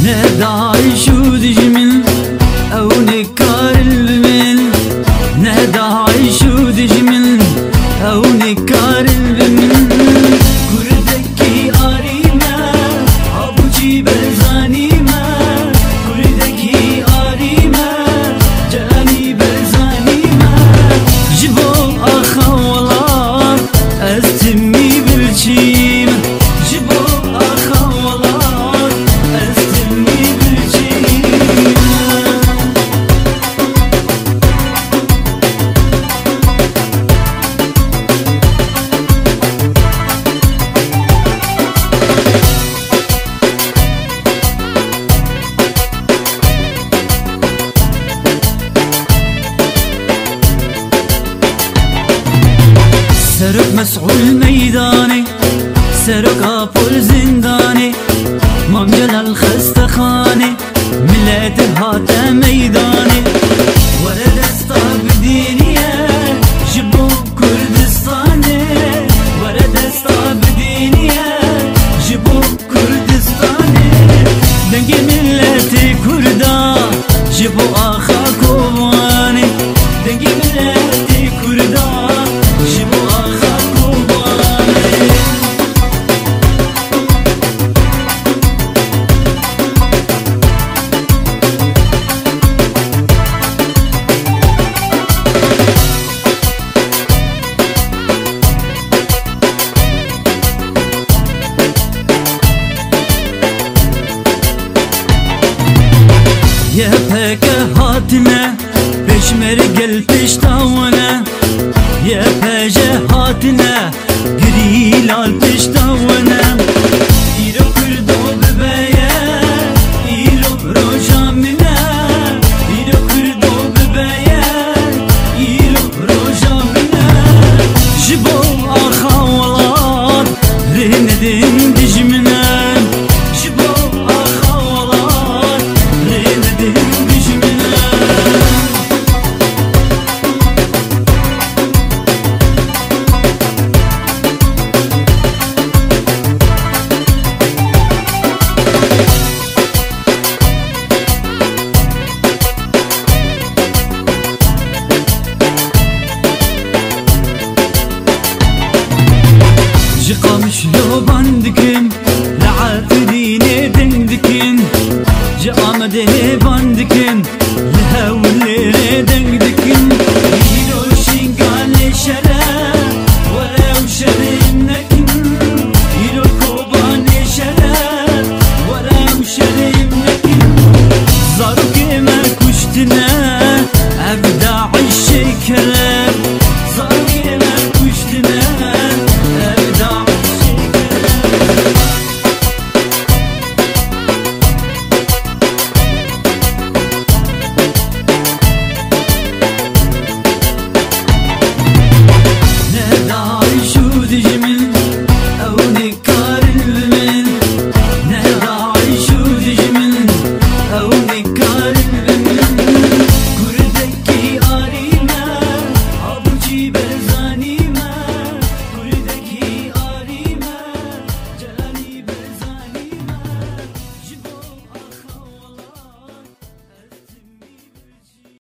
نداعي شو دجمل أو نكار البمل نداعي شو دجمل أو نكار البمل كردكي آريما أبوجي برزانيما كردكي آريما جاني برزانيما جبو آخا والله أستمي بالشيم جبو آخا والله أستمي بالشيم سرق مسعول ميداني سرق أبول زنداني مانجل الخستخاني ملت هات ميداني ورد استاب دينية جبو كردستاني ورد استاب دينية جبو كردستاني دنقي ملتي كردا جبو آخا كوباني دنقي ملتي كردا جبو آخا كوباني يا بك هاتنا بشمر قلب اشتاونا يا بجه هاتنا